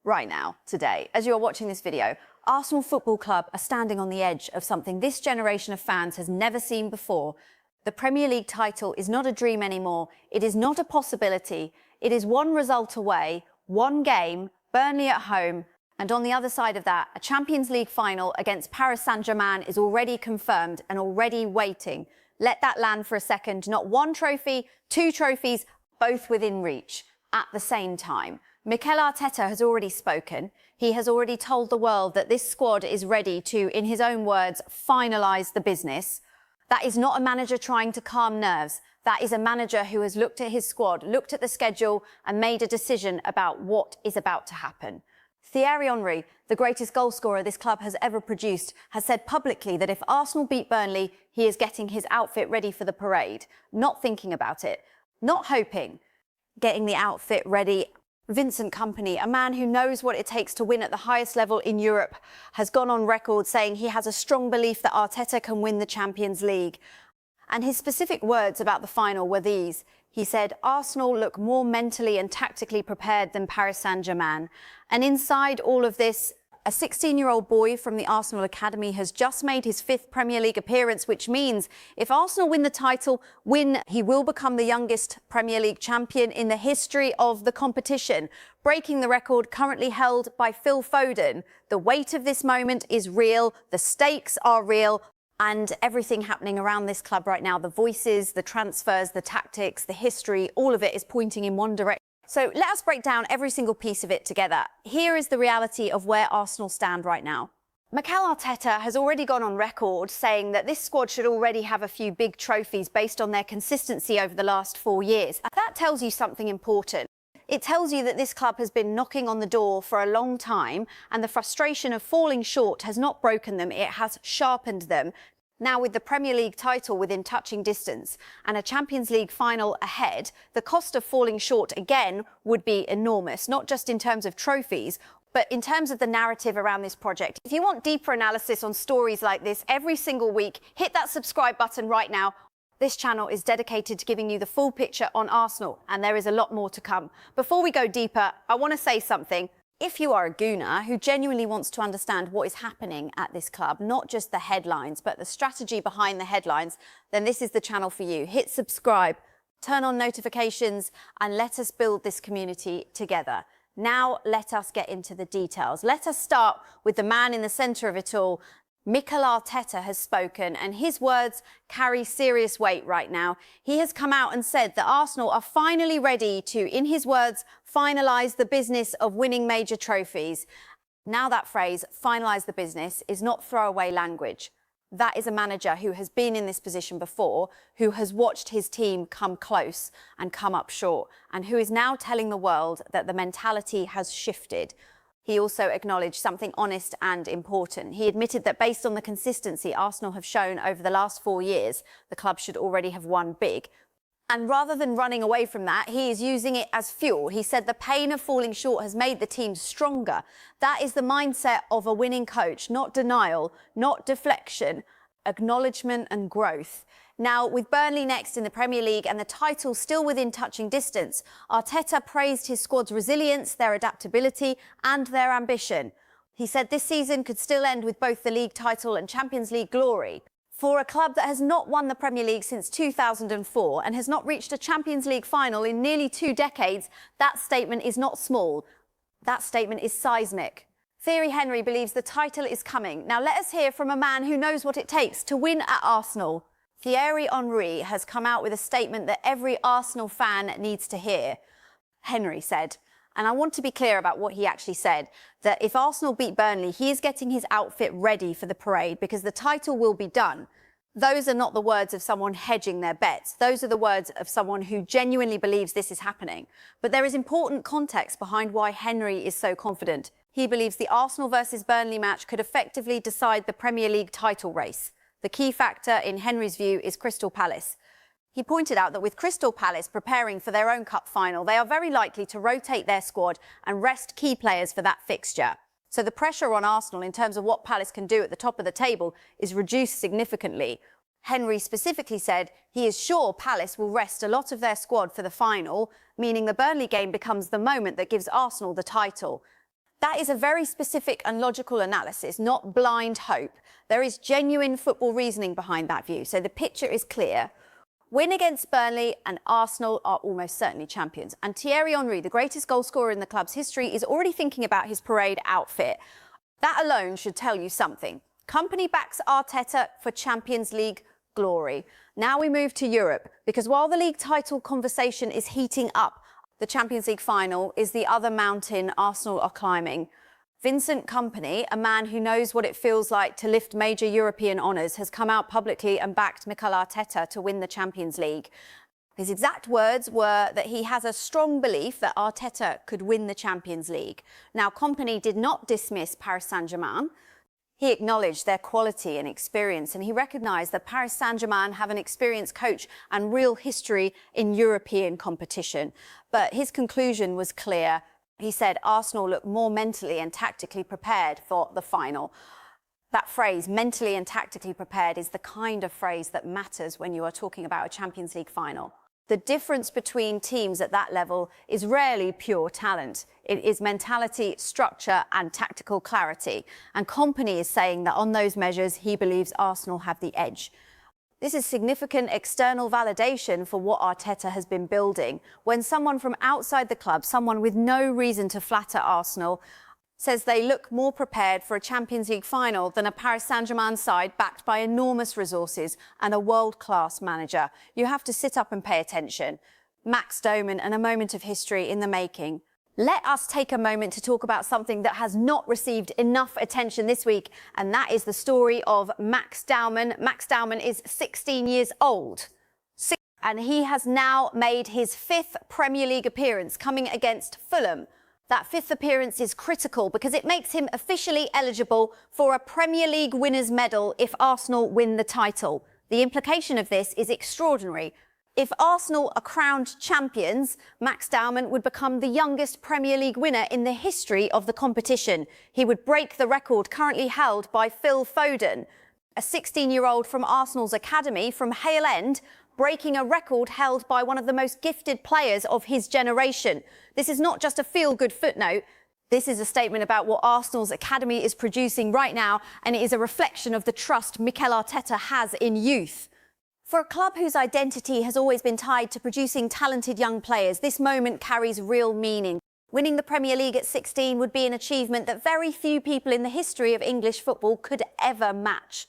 right now, today, as you are watching this video, Arsenal Football Club are standing on the edge of something this generation of fans has never seen before. The Premier League title is not a dream anymore. It is not a possibility. It is one result away, one game, Burnley at home, and on the other side of that, a Champions League final against Paris Saint-Germain is already confirmed and already waiting. Let that land for a second. Not one trophy, two trophies, both within reach at the same time. Mikel Arteta has already spoken. He has already told the world that this squad is ready to, in his own words, finalise the business. That is not a manager trying to calm nerves. That is a manager who has looked at his squad, looked at the schedule and made a decision about what is about to happen. Thierry Henry, the greatest goalscorer this club has ever produced, has said publicly that if Arsenal beat Burnley, he is getting his outfit ready for the parade. Not thinking about it, not hoping, getting the outfit ready. Vincent, Kompany, a man who knows what it takes to win at the highest level in Europe, has gone on record saying he has a strong belief that Arteta can win the Champions League. And his specific words about the final were these. He said, Arsenal look more mentally and tactically prepared than Paris Saint-Germain. And inside all of this, a 16-year-old boy from the Arsenal Academy has just made his 5th Premier League appearance, which means if Arsenal win the title, he will become the youngest Premier League champion in the history of the competition, breaking the record currently held by Phil Foden. The weight of this moment is real, the stakes are real, and everything happening around this club right now, the voices, the transfers, the tactics, the history, all of it is pointing in one direction. So let us break down every single piece of it together. Here is the reality of where Arsenal stand right now. Mikel Arteta has already gone on record saying that this squad should already have a few big trophies based on their consistency over the last 4 years. That tells you something important. It tells you that this club has been knocking on the door for a long time, and the frustration of falling short has not broken them, it has sharpened them. Now, with the Premier League title within touching distance and a Champions League final ahead, the cost of falling short again would be enormous, not just in terms of trophies, but in terms of the narrative around this project. If you want deeper analysis on stories like this every single week, hit that subscribe button right now. This channel is dedicated to giving you the full picture on Arsenal, and there is a lot more to come. Before we go deeper, I want to say something. If you are a gooner who genuinely wants to understand what is happening at this club, not just the headlines, but the strategy behind the headlines, then this is the channel for you. Hit subscribe, turn on notifications, and let us build this community together. Now, let us get into the details. Let us start with the man in the centre of it all. Mikel Arteta has spoken, and his words carry serious weight right now. He has come out and said that Arsenal are finally ready to, in his words, finalise the business of winning major trophies. Now that phrase, finalise the business, is not throwaway language. That is a manager who has been in this position before, who has watched his team come close and come up short, and who is now telling the world that the mentality has shifted. He also acknowledged something honest and important. He admitted that based on the consistency Arsenal have shown over the last 4 years, the club should already have won big. And rather than running away from that, he is using it as fuel. He said the pain of falling short has made the team stronger. That is the mindset of a winning coach, not denial, not deflection, acknowledgement and growth. Now, with Burnley next in the Premier League and the title still within touching distance, Arteta praised his squad's resilience, their adaptability and their ambition. He said this season could still end with both the league title and Champions League glory. For a club that has not won the Premier League since 2004 and has not reached a Champions League final in nearly 2 decades, that statement is not small. That statement is seismic. Thierry Henry believes the title is coming. Now let us hear from a man who knows what it takes to win at Arsenal. Thierry Henry has come out with a statement that every Arsenal fan needs to hear. Henry said, and I want to be clear about what he actually said, that if Arsenal beat Burnley, he is getting his outfit ready for the parade because the title will be done. Those are not the words of someone hedging their bets. Those are the words of someone who genuinely believes this is happening. But there is important context behind why Henry is so confident. He believes the Arsenal versus Burnley match could effectively decide the Premier League title race. The key factor, in Henry's view, is Crystal Palace. He pointed out that with Crystal Palace preparing for their own cup final, they are very likely to rotate their squad and rest key players for that fixture. So the pressure on Arsenal in terms of what Palace can do at the top of the table is reduced significantly. Henry specifically said he is sure Palace will rest a lot of their squad for the final, meaning the Burnley game becomes the moment that gives Arsenal the title. That is a very specific and logical analysis, not blind hope. There is genuine football reasoning behind that view, so the picture is clear. Win against Burnley and Arsenal are almost certainly champions. And Thierry Henry, the greatest goalscorer in the club's history, is already thinking about his parade outfit. That alone should tell you something. Kompany backs Arteta for Champions League glory. Now we move to Europe, because while the league title conversation is heating up, the Champions League final is the other mountain Arsenal are climbing. Vincent Kompany, a man who knows what it feels like to lift major European honours, has come out publicly and backed Mikel Arteta to win the Champions League. His exact words were that he has a strong belief that Arteta could win the Champions League. Now, Kompany did not dismiss Paris Saint-Germain. He acknowledged their quality and experience, and he recognised that Paris Saint-Germain have an experienced coach and real history in European competition. But his conclusion was clear. He said Arsenal look more mentally and tactically prepared for the final. That phrase, mentally and tactically prepared, is the kind of phrase that matters when you are talking about a Champions League final. The difference between teams at that level is rarely pure talent. It is mentality, structure and tactical clarity. And Kompany is saying that on those measures, he believes Arsenal have the edge. This is significant external validation for what Arteta has been building. When someone from outside the club, someone with no reason to flatter Arsenal, says they look more prepared for a Champions League final than a Paris Saint-Germain side backed by enormous resources and a world-class manager. You have to sit up and pay attention. Max Dowman and a moment of history in the making. Let us take a moment to talk about something that has not received enough attention this week, and that is the story of Max Dowman. Max Dowman is 16 years old, and he has now made his 5th Premier League appearance, coming against Fulham. That 5th appearance is critical because it makes him officially eligible for a Premier League winners' medal if Arsenal win the title. The implication of this is extraordinary. If Arsenal are crowned champions, Max Dowman would become the youngest Premier League winner in the history of the competition. He would break the record currently held by Phil Foden, a 16-year-old from Arsenal's academy from Hale End, breaking a record held by one of the most gifted players of his generation. This is not just a feel-good footnote. This is a statement about what Arsenal's academy is producing right now, and it is a reflection of the trust Mikel Arteta has in youth. For a club whose identity has always been tied to producing talented young players, this moment carries real meaning. Winning the Premier League at 16 would be an achievement that very few people in the history of English football could ever match.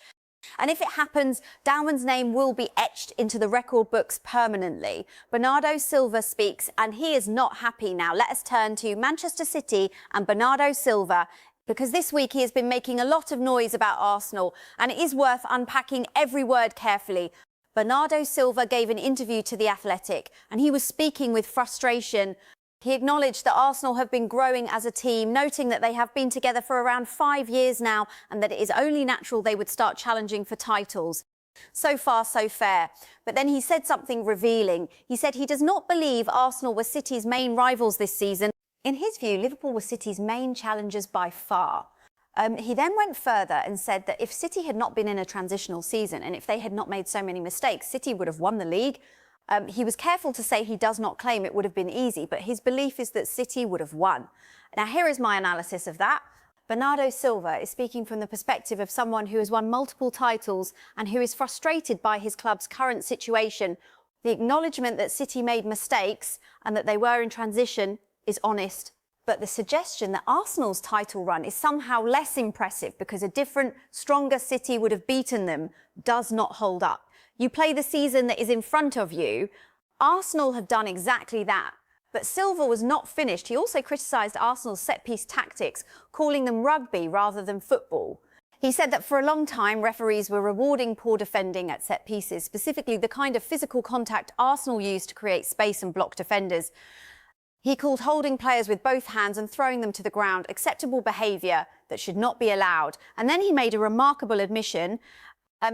And if it happens, Dowman's name will be etched into the record books permanently. Bernardo Silva speaks, and he is not happy now. Let us turn to Manchester City and Bernardo Silva, because this week he has been making a lot of noise about Arsenal, and it is worth unpacking every word carefully. Bernardo Silva gave an interview to The Athletic, and he was speaking with frustration. He acknowledged that Arsenal have been growing as a team, noting that they have been together for around 5 years now and that it is only natural they would start challenging for titles. So far, so fair. But then he said something revealing. He said he does not believe Arsenal were City's main rivals this season. In his view, Liverpool were City's main challengers by far. He then went further and said that if City had not been in a transitional season and if they had not made so many mistakes, City would have won the league. He was careful to say he does not claim it would have been easy, but his belief is that City would have won. Now, here is my analysis of that. Bernardo Silva is speaking from the perspective of someone who has won multiple titles and who is frustrated by his club's current situation. The acknowledgement that City made mistakes and that they were in transition is honest. But the suggestion that Arsenal's title run is somehow less impressive because a different, stronger City would have beaten them does not hold up. You play the season that is in front of you. Arsenal have done exactly that. But Silva was not finished. He also criticised Arsenal's set-piece tactics, calling them rugby rather than football. He said that for a long time, referees were rewarding poor defending at set pieces, specifically the kind of physical contact Arsenal used to create space and block defenders. He called holding players with both hands and throwing them to the ground acceptable behaviour that should not be allowed. And then he made a remarkable admission.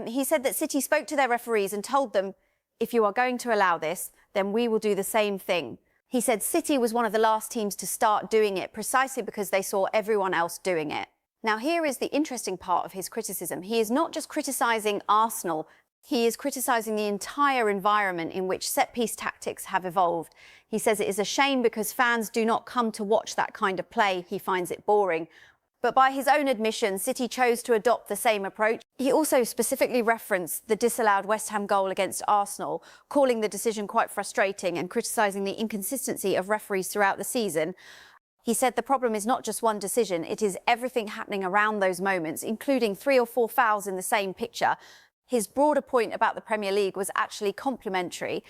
He said that City spoke to their referees and told them, if you are going to allow this, then we will do the same thing. He said City was one of the last teams to start doing it precisely because they saw everyone else doing it. Now, here is the interesting part of his criticism. He is not just criticising Arsenal. He is criticising the entire environment in which set-piece tactics have evolved. He says it is a shame because fans do not come to watch that kind of play. He finds it boring. But by his own admission, City chose to adopt the same approach. He also specifically referenced the disallowed West Ham goal against Arsenal, calling the decision quite frustrating and criticising the inconsistency of referees throughout the season. He said the problem is not just one decision, it is everything happening around those moments, including 3 or 4 fouls in the same picture. His broader point about the Premier League was actually complimentary.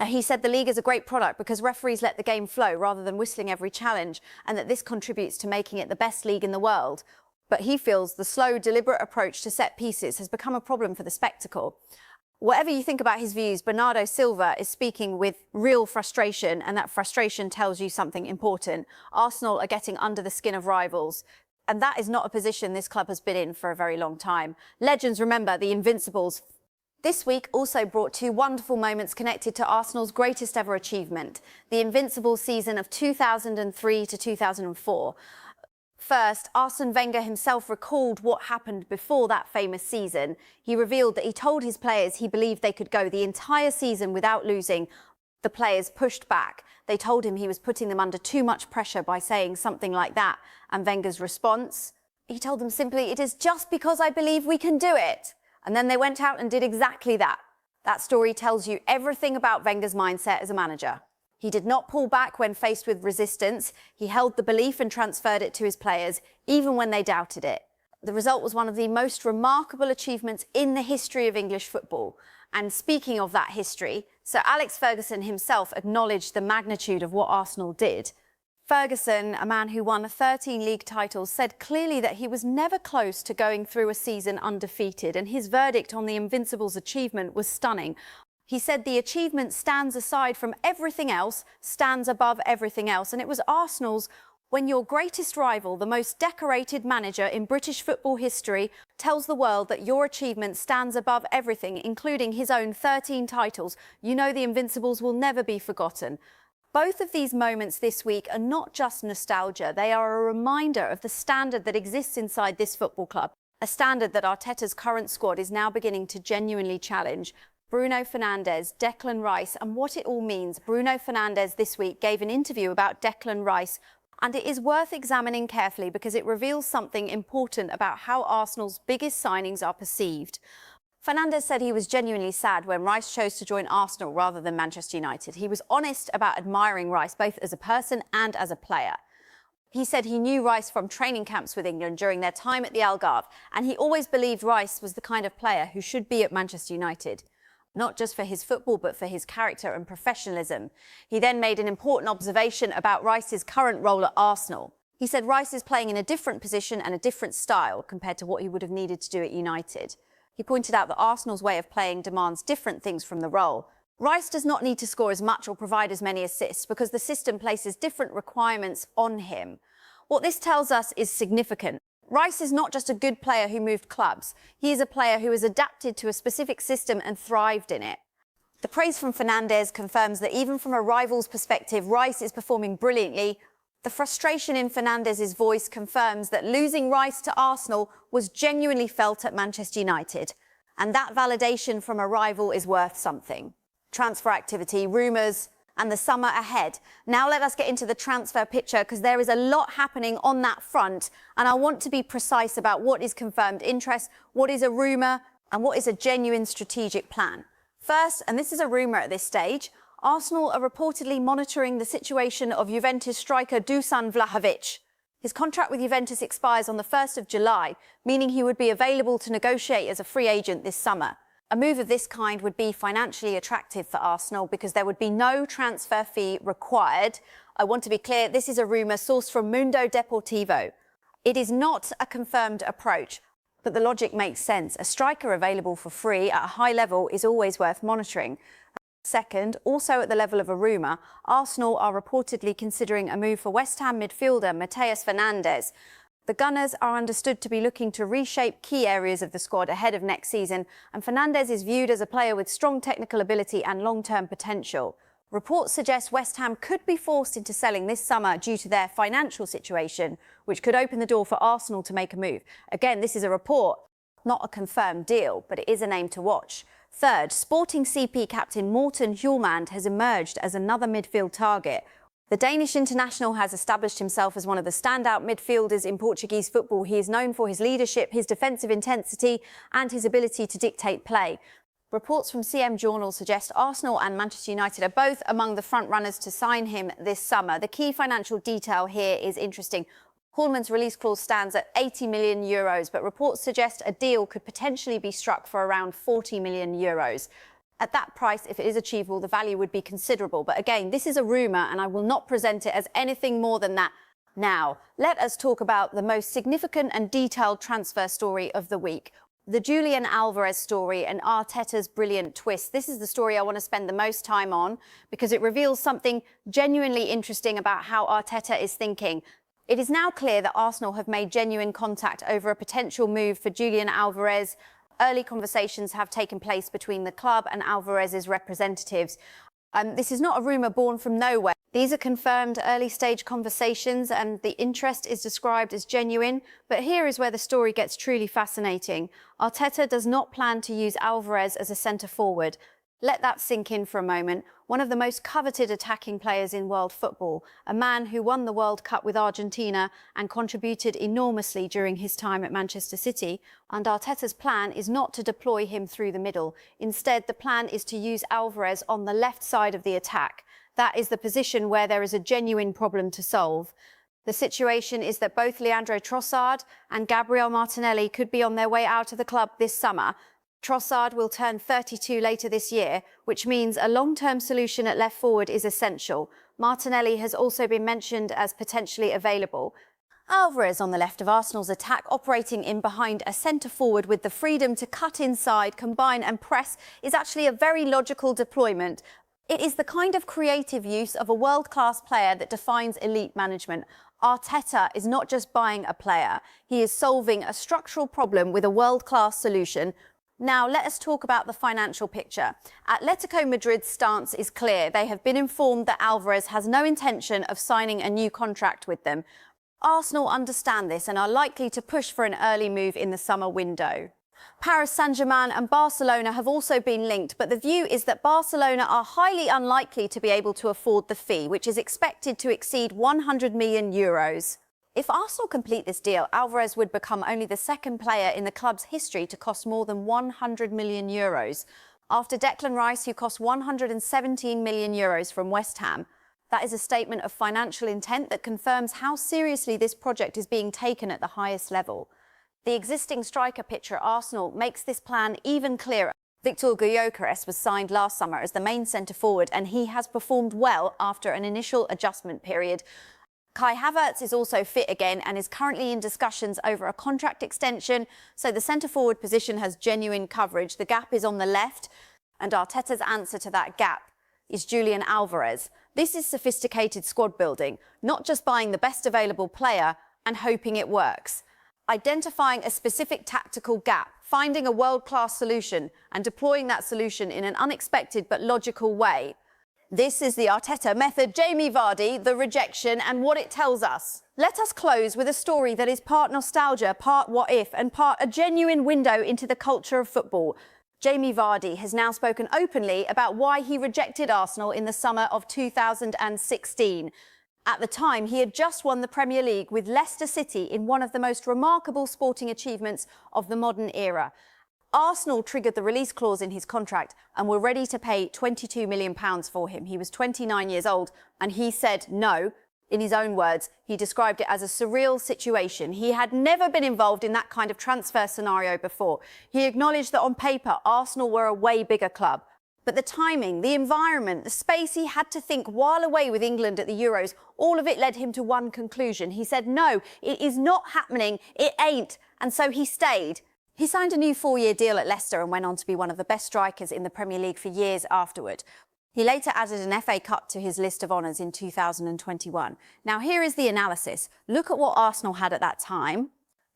He said the league is a great product because referees let the game flow rather than whistling every challenge, and that this contributes to making it the best league in the world. But he feels the slow, deliberate approach to set pieces has become a problem for the spectacle. Whatever you think about his views, Bernardo Silva is speaking with real frustration, and that frustration tells you something important. Arsenal are getting under the skin of rivals. And that is not a position this club has been in for a very long time. Legends remember the Invincibles. This week also brought 2 wonderful moments connected to Arsenal's greatest ever achievement, the Invincibles season of 2003 to 2004. First, Arsene Wenger himself recalled what happened before that famous season. He revealed that he told his players he believed they could go the entire season without losing. The players pushed back. They told him he was putting them under too much pressure by saying something like that. And Wenger's response? He told them simply, "It is just because I believe we can do it." And then they went out and did exactly that. That story tells you everything about Wenger's mindset as a manager. He did not pull back when faced with resistance. He held the belief and transferred it to his players, even when they doubted it. The result was one of the most remarkable achievements in the history of English football. And speaking of that history, Sir Alex Ferguson himself acknowledged the magnitude of what Arsenal did. Ferguson, a man who won 13 league titles, said clearly that he was never close to going through a season undefeated, and his verdict on the Invincibles' achievement was stunning. He said the achievement stands aside from everything else, stands above everything else, and it was Arsenal's when your greatest rival, the most decorated manager in British football history, tells the world that your achievement stands above everything, including his own 13 titles. You know the Invincibles will never be forgotten. Both of these moments this week are not just nostalgia, they are a reminder of the standard that exists inside this football club, a standard that Arteta's current squad is now beginning to genuinely challenge. Bruno Fernandes, Declan Rice, and what it all means. Bruno Fernandes this week gave an interview about Declan Rice, and it is worth examining carefully because it reveals something important about how Arsenal's biggest signings are perceived. Fernandes said he was genuinely sad when Rice chose to join Arsenal rather than Manchester United. He was honest about admiring Rice both as a person and as a player. He said he knew Rice from training camps with England during their time at the Algarve, and he always believed Rice was the kind of player who should be at Manchester United, not just for his football but for his character and professionalism. He then made an important observation about Rice's current role at Arsenal. He said Rice is playing in a different position and a different style compared to what he would have needed to do at United. He pointed out that Arsenal's way of playing demands different things from the role. Rice does not need to score as much or provide as many assists because the system places different requirements on him. What this tells us is significant. Rice is not just a good player who moved clubs. He is a player who has adapted to a specific system and thrived in it. The praise from Fernandes confirms that even from a rival's perspective, Rice is performing brilliantly. The frustration in Fernandes' voice confirms that losing Rice to Arsenal was genuinely felt at Manchester United. And that validation from a rival is worth something. Transfer activity, rumours, and the summer ahead. Now let us get into the transfer picture because there is a lot happening on that front. And I want to be precise about what is confirmed interest, what is a rumour, and what is a genuine strategic plan. First, and this is a rumour at this stage, Arsenal are reportedly monitoring the situation of Juventus striker Dusan Vlahovic. His contract with Juventus expires on the 1st of July, meaning he would be available to negotiate as a free agent this summer. A move of this kind would be financially attractive for Arsenal because there would be no transfer fee required. I want to be clear, this is a rumour sourced from Mundo Deportivo. It is not a confirmed approach, but the logic makes sense. A striker available for free at a high level is always worth monitoring. Second, also at the level of a rumour, Arsenal are reportedly considering a move for West Ham midfielder Mateus Fernandes. The Gunners are understood to be looking to reshape key areas of the squad ahead of next season, and Fernandes is viewed as a player with strong technical ability and long-term potential. Reports suggest West Ham could be forced into selling this summer due to their financial situation, which could open the door for Arsenal to make a move. Again, this is a report, not a confirmed deal, but it is a name to watch. Third, Sporting CP captain Morten Hjulmand has emerged as another midfield target. The Danish international has established himself as one of the standout midfielders in Portuguese football. He is known for his leadership, his defensive intensity and his ability to dictate play. Reports from CM Journal suggest Arsenal and Manchester United are both among the front runners to sign him this summer. The key financial detail here is interesting. Hjulmand's release clause stands at €80 million, but reports suggest a deal could potentially be struck for around €40 million. At that price, if it is achievable, the value would be considerable. But again, this is a rumour and I will not present it as anything more than that. Now, let us talk about the most significant and detailed transfer story of the week. The Julian Alvarez story and Arteta's brilliant twist. This is the story I want to spend the most time on because it reveals something genuinely interesting about how Arteta is thinking. It is now clear that Arsenal have made genuine contact over a potential move for Julian Alvarez. Early conversations have taken place between the club and Alvarez's representatives. This is not a rumour born from nowhere. These are confirmed early-stage conversations and the interest is described as genuine. But here is where the story gets truly fascinating. Arteta does not plan to use Alvarez as a centre-forward. Let that sink in for a moment. One of the most coveted attacking players in world football, a man who won the World Cup with Argentina and contributed enormously during his time at Manchester City. And Arteta's plan is not to deploy him through the middle. Instead, the plan is to use Alvarez on the left side of the attack. That is the position where there is a genuine problem to solve. The situation is that both Leandro Trossard and Gabriel Martinelli could be on their way out of the club this summer. Trossard will turn 32 later this year, which means a long-term solution at left forward is essential. Martinelli has also been mentioned as potentially available. Alvarez on the left of Arsenal's attack, operating in behind a centre-forward with the freedom to cut inside, combine and press, is actually a very logical deployment. It is the kind of creative use of a world-class player that defines elite management. Arteta is not just buying a player, he is solving a structural problem with a world-class solution. Now, let us talk about the financial picture. Atletico Madrid's stance is clear. They have been informed that Alvarez has no intention of signing a new contract with them. Arsenal understand this and are likely to push for an early move in the summer window. Paris Saint-Germain and Barcelona have also been linked, but the view is that Barcelona are highly unlikely to be able to afford the fee, which is expected to exceed €100 million. If Arsenal complete this deal, Alvarez would become only the second player in the club's history to cost more than €100 million. After Declan Rice, who cost €117 million from West Ham. That is a statement of financial intent that confirms how seriously this project is being taken at the highest level. The existing striker picture at Arsenal makes this plan even clearer. Victor Gyökeres was signed last summer as the main centre-forward and he has performed well after an initial adjustment period. Kai Havertz is also fit again and is currently in discussions over a contract extension, so the centre-forward position has genuine coverage. The gap is on the left, and Arteta's answer to that gap is Julian Alvarez. This is sophisticated squad building, not just buying the best available player and hoping it works. Identifying a specific tactical gap, finding a world-class solution and deploying that solution in an unexpected but logical way. This is the Arteta method. Jamie Vardy, the rejection and what it tells us. Let us close with a story that is part nostalgia, part what if, and part a genuine window into the culture of football. Jamie Vardy has now spoken openly about why he rejected Arsenal in the summer of 2016. At the time, he had just won the Premier League with Leicester City in one of the most remarkable sporting achievements of the modern era. Arsenal triggered the release clause in his contract and were ready to pay £22 million for him. He was 29 years old and he said no. In his own words, he described it as a surreal situation. He had never been involved in that kind of transfer scenario before. He acknowledged that on paper, Arsenal were a way bigger club. But the timing, the environment, the space he had to think while away with England at the Euros, all of it led him to one conclusion. He said, no, it is not happening. It ain't. And so he stayed. He signed a new 4-year deal at Leicester and went on to be one of the best strikers in the Premier League for years afterward. He later added an FA Cup to his list of honours in 2021. Now here is the analysis. Look at what Arsenal had at that time.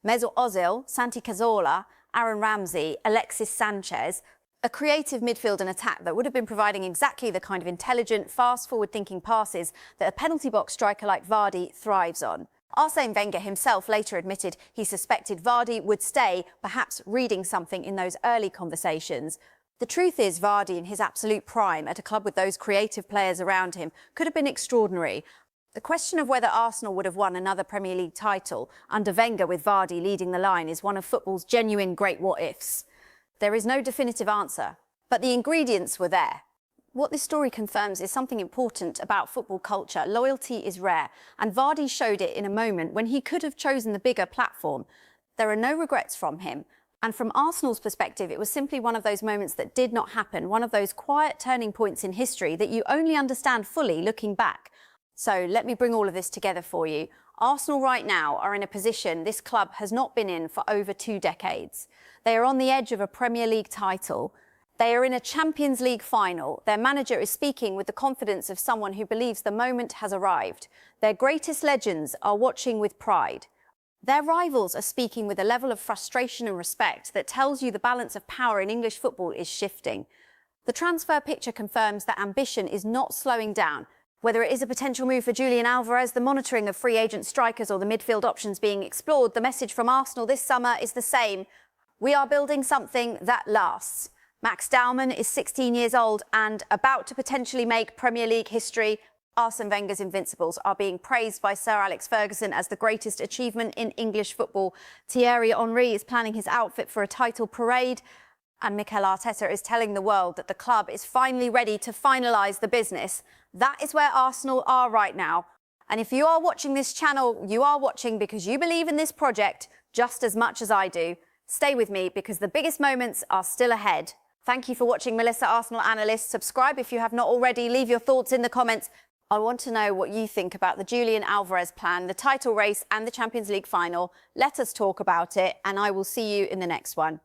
Mesut Ozil, Santi Cazorla, Aaron Ramsey, Alexis Sanchez. A creative midfield and attack that would have been providing exactly the kind of intelligent, fast, forward-thinking passes that a penalty box striker like Vardy thrives on. Arsene Wenger himself later admitted he suspected Vardy would stay, perhaps reading something in those early conversations. The truth is, Vardy, in his absolute prime, at a club with those creative players around him, could have been extraordinary. The question of whether Arsenal would have won another Premier League title under Wenger with Vardy leading the line is one of football's genuine great what-ifs. There is no definitive answer, but the ingredients were there. What this story confirms is something important about football culture. Loyalty is rare, and Vardy showed it in a moment when he could have chosen the bigger platform. There are no regrets from him. And from Arsenal's perspective, it was simply one of those moments that did not happen, one of those quiet turning points in history that you only understand fully looking back. So let me bring all of this together for you. Arsenal right now are in a position this club has not been in for over 2 decades. They are on the edge of a Premier League title. They are in a Champions League final. Their manager is speaking with the confidence of someone who believes the moment has arrived. Their greatest legends are watching with pride. Their rivals are speaking with a level of frustration and respect that tells you the balance of power in English football is shifting. The transfer picture confirms that ambition is not slowing down. Whether it is a potential move for Julian Alvarez, the monitoring of free agent strikers or the midfield options being explored, the message from Arsenal this summer is the same. We are building something that lasts. Max Dowman is 16 years old and about to potentially make Premier League history. Arsene Wenger's Invincibles are being praised by Sir Alex Ferguson as the greatest achievement in English football. Thierry Henry is planning his outfit for a title parade. And Mikel Arteta is telling the world that the club is finally ready to finalise the business. That is where Arsenal are right now. And if you are watching this channel, you are watching because you believe in this project just as much as I do. Stay with me because the biggest moments are still ahead. Thank you for watching Melissa Arsenal Analyst. Subscribe if you have not already. Leave your thoughts in the comments. I want to know what you think about the Julian Alvarez plan, the title race and the Champions League final. Let us talk about it, and I will see you in the next one.